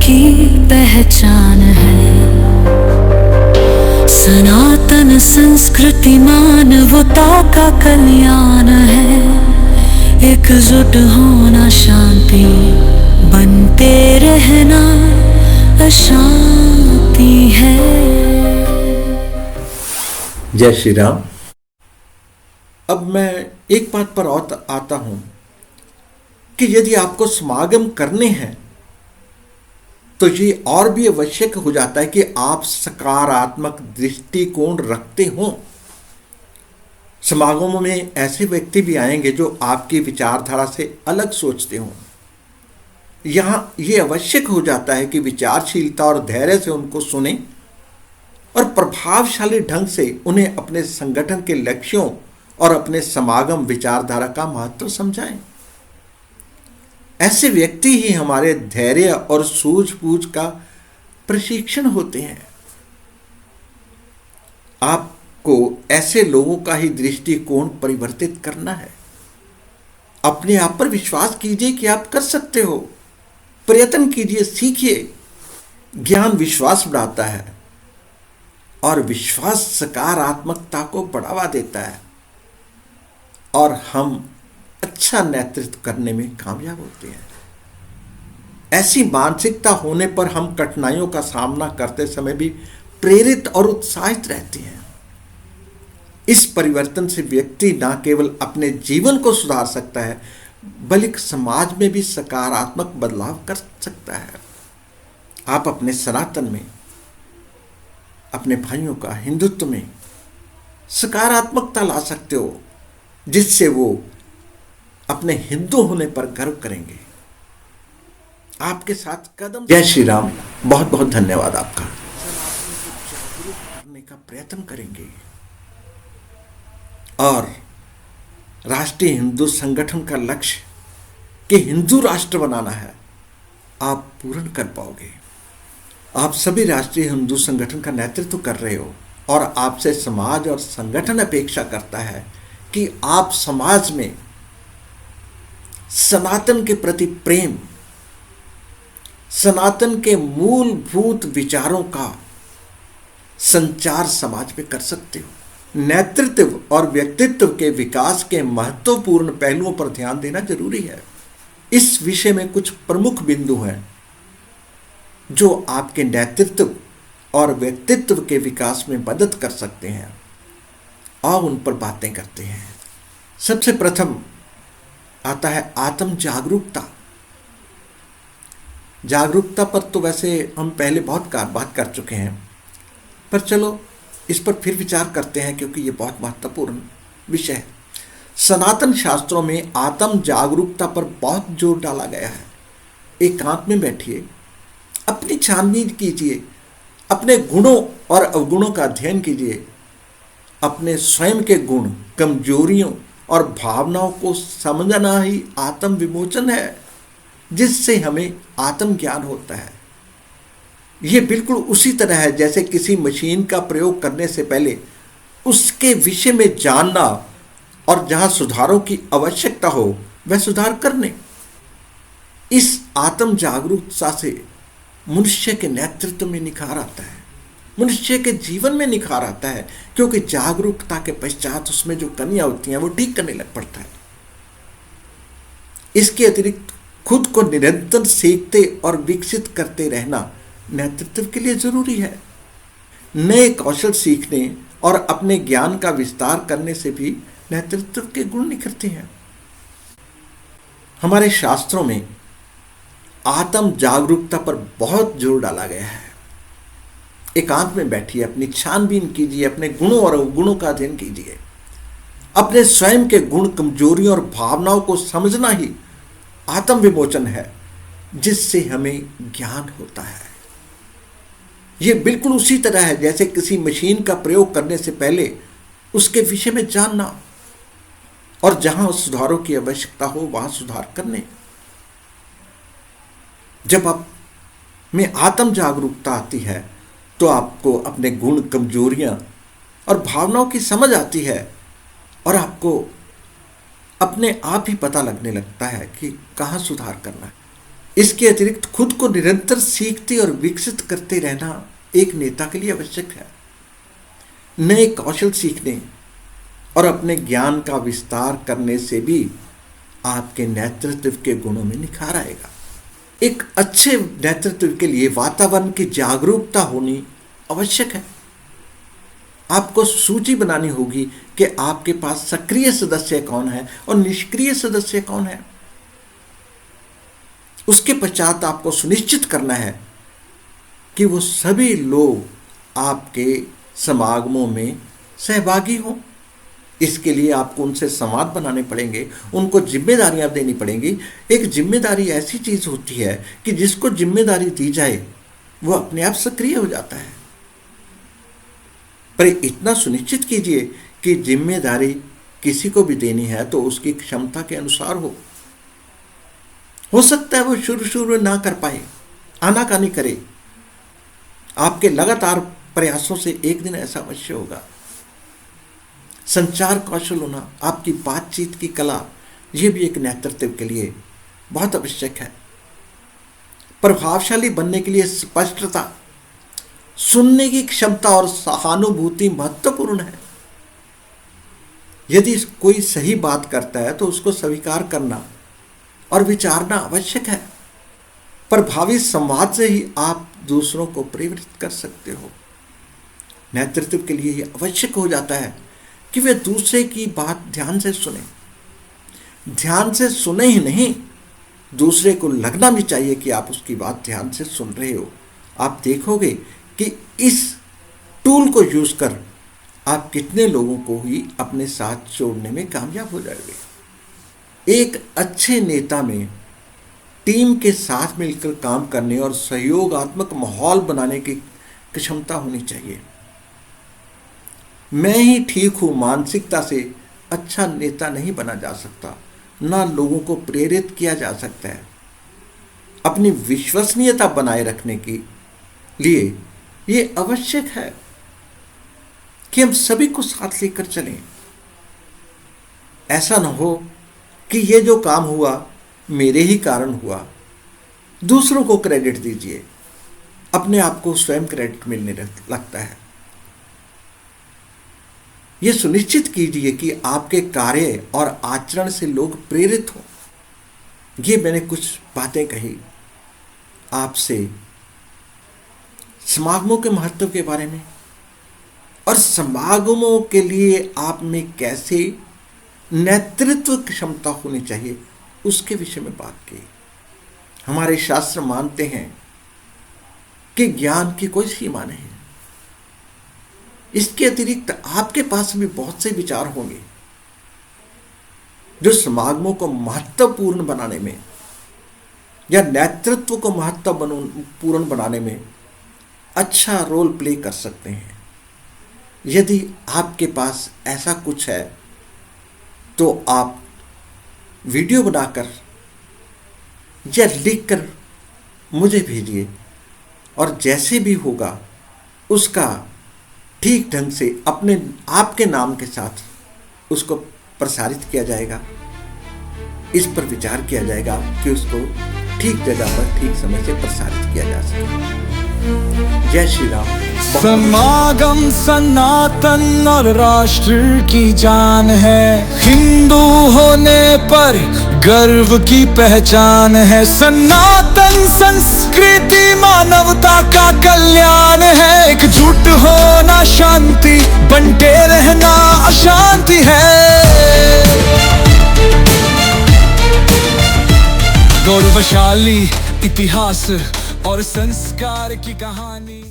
की पहचान है। सनातन संस्कृति मानवता का कल्याण है। एकजुट होना शांति, बनते रहना अशांति है। जय श्री राम। अब मैं एक बात पर और आता हूं कि यदि आपको समागम करने हैं तो ये और भी आवश्यक हो जाता है कि आप सकारात्मक दृष्टिकोण रखते हों। समागमों में ऐसे व्यक्ति भी आएंगे जो आपकी विचारधारा से अलग सोचते हों। यहाँ ये आवश्यक हो जाता है कि विचारशीलता और धैर्य से उनको सुने और प्रभावशाली ढंग से उन्हें अपने संगठन के लक्ष्यों और अपने समागम विचारधारा का महत्व समझाएं। ऐसे व्यक्ति ही हमारे धैर्य और सूझबूझ का प्रशिक्षण होते हैं। आपको ऐसे लोगों का ही दृष्टिकोण परिवर्तित करना है। अपने आप पर विश्वास कीजिए कि आप कर सकते हो। प्रयत्न कीजिए, सीखिए। ज्ञान विश्वास बढ़ाता है और विश्वास सकारात्मकता को बढ़ावा देता है और हम अच्छा नेतृत्व करने में कामयाब होते हैं। ऐसी मानसिकता होने पर हम कठिनाइयों का सामना करते समय भी प्रेरित और उत्साहित रहते हैं। इस परिवर्तन से व्यक्ति न केवल अपने जीवन को सुधार सकता है बल्कि समाज में भी सकारात्मक बदलाव कर सकता है। आप अपने सनातन में, अपने भाइयों का हिंदुत्व में सकारात्मकता ला सकते हो, जिससे वो अपने हिंदू होने पर गर्व करेंगे। आपके साथ कदम। जय श्री राम। बहुत बहुत धन्यवाद आपका। करने का प्रयत्न करेंगे और राष्ट्रीय हिंदू संगठन का लक्ष्य कि हिंदू राष्ट्र बनाना है, आप पूर्ण कर पाओगे। आप सभी राष्ट्रीय हिंदू संगठन का नेतृत्व कर रहे हो और आपसे समाज और संगठन अपेक्षा करता है कि आप समाज में सनातन के प्रति प्रेम, सनातन के मूलभूत विचारों का संचार समाज में कर सकते हो। नेतृत्व और व्यक्तित्व के विकास के महत्वपूर्ण पहलुओं पर ध्यान देना जरूरी है। इस विषय में कुछ प्रमुख बिंदु हैं जो आपके नेतृत्व और व्यक्तित्व के विकास में मदद कर सकते हैं और उन पर बातें करते हैं। सबसे प्रथम आता है आत्म जागरूकता। जागरूकता पर तो वैसे हम पहले बहुत बात कर चुके हैं, पर चलो इस पर फिर विचार करते हैं क्योंकि ये बहुत महत्वपूर्ण विषय है। सनातन शास्त्रों में आत्म जागरूकता पर बहुत जोर डाला गया है। एकांत में बैठिए, अपनी छानबीन कीजिए, अपने गुणों और अवगुणों का अध्ययन कीजिए। अपने स्वयं के गुण, कमजोरियों और भावनाओं को समझना ही आत्म विमोचन है, जिससे हमें आत्मज्ञान होता है। यह बिल्कुल उसी तरह है जैसे किसी मशीन का प्रयोग करने से पहले उसके विषय में जानना और जहां सुधारों की आवश्यकता हो वह सुधार करने। इस आत्म जागरूकता से मनुष्य के नेतृत्व में निखार आता है, मनुष्य के जीवन में निखार आता है, क्योंकि जागरूकता के पश्चात उसमें जो कमियां होती हैं वो ठीक करने लग पड़ता है। इसके अतिरिक्त खुद को निरंतर सीखते और विकसित करते रहना नेतृत्व के लिए जरूरी है। नए कौशल सीखने और अपने ज्ञान का विस्तार करने से भी नेतृत्व के गुण निखरते हैं। हमारे शास्त्रों में आत्म जागरूकता पर बहुत जोर डाला गया है। एकांत में बैठिए, अपनी छानबीन कीजिए, अपने गुणों और अवगुणों का अध्ययन कीजिए। अपने स्वयं के गुण, कमजोरियों और भावनाओं को समझना ही आत्म विमोचन है, जिससे हमें ज्ञान होता है। यह बिल्कुल उसी तरह है जैसे किसी मशीन का प्रयोग करने से पहले उसके विषय में जानना और जहां सुधारों की आवश्यकता हो वहां सुधार करने। जब आप में आत्म जागरूकता आती है तो आपको अपने गुण, कमजोरियां और भावनाओं की समझ आती है और आपको अपने आप ही पता लगने लगता है कि कहाँ सुधार करना है। इसके अतिरिक्त खुद को निरंतर सीखते और विकसित करते रहना एक नेता के लिए आवश्यक है। नए कौशल सीखने और अपने ज्ञान का विस्तार करने से भी आपके नेतृत्व के गुणों में निखार आएगा। एक अच्छे नेतृत्व के लिए वातावरण की जागरूकता होनी आवश्यक है। आपको सूची बनानी होगी कि आपके पास सक्रिय सदस्य कौन है और निष्क्रिय सदस्य कौन है। उसके पश्चात आपको सुनिश्चित करना है कि वो सभी लोग आपके समागमों में सहभागी हों। इसके लिए आपको उनसे संवाद बनाने पड़ेंगे, उनको जिम्मेदारियां देनी पड़ेंगी। एक जिम्मेदारी ऐसी चीज होती है कि जिसको जिम्मेदारी दी जाए वो अपने आप सक्रिय हो जाता है। पर इतना सुनिश्चित कीजिए कि जिम्मेदारी किसी को भी देनी है तो उसकी क्षमता के अनुसार हो सकता है वो शुरू में ना कर पाए, आनाकानी करे। आपके लगातार प्रयासों से एक दिन ऐसा अवश्य होगा। संचार कौशल होना, आपकी बातचीत की कला, यह भी एक नेतृत्व के लिए बहुत आवश्यक है। प्रभावशाली बनने के लिए स्पष्टता, सुनने की क्षमता और सहानुभूति महत्वपूर्ण है। यदि कोई सही बात करता है तो उसको स्वीकार करना और विचारना आवश्यक है। प्रभावी संवाद से ही आप दूसरों को प्रेरित कर सकते हो। नेतृत्व के लिए यह आवश्यक हो जाता है कि वे दूसरे की बात ध्यान से सुने। ध्यान से सुने ही नहीं, दूसरे को लगना भी चाहिए कि आप उसकी बात ध्यान से सुन रहे हो। आप देखोगे कि इस टूल को यूज कर आप कितने लोगों को ही अपने साथ जोड़ने में कामयाब हो जाएंगे। एक अच्छे नेता में टीम के साथ मिलकर काम करने और सहयोगात्मक माहौल बनाने की क्षमता होनी चाहिए। मैं ही ठीक हूं मानसिकता से अच्छा नेता नहीं बना जा सकता, ना लोगों को प्रेरित किया जा सकता है। अपनी विश्वसनीयता बनाए रखने के लिए ये आवश्यक है कि हम सभी को साथ लेकर चलें। ऐसा न हो कि ये जो काम हुआ मेरे ही कारण हुआ। दूसरों को क्रेडिट दीजिए, अपने आप को स्वयं क्रेडिट मिलने लगता है। यह सुनिश्चित कीजिए कि आपके कार्य और आचरण से लोग प्रेरित हों। ये मैंने कुछ बातें कही आपसे समागमों के महत्व के बारे में और समागमों के लिए आप में कैसे नेतृत्व क्षमता होनी चाहिए उसके विषय में बात की। हमारे शास्त्र मानते हैं कि ज्ञान की कोई सीमा नहीं। इसके अतिरिक्त आपके पास भी बहुत से विचार होंगे जो समागमों को महत्वपूर्ण बनाने में या नेतृत्व को महत्वपूर्ण बनाने में अच्छा रोल प्ले कर सकते हैं। यदि आपके पास ऐसा कुछ है तो आप वीडियो बनाकर या लिखकर मुझे भेजिए और जैसे भी होगा उसका ठीक ढंग से अपने आपके नाम के साथ उसको प्रसारित किया जाएगा। इस पर विचार किया जाएगा कि उसको ठीक जगह पर ठीक समय से प्रसारित किया जा सके। जय श्री राम। समागम सनातन और राष्ट्र की जान है, हिंदू होने पर गर्व की पहचान है। सनातन संस्कृति मानवता का कल्याण है। एकजुट होना शांति, बंटे रहना अशांति है। गौरवशाली इतिहास और संस्कार की कहानी।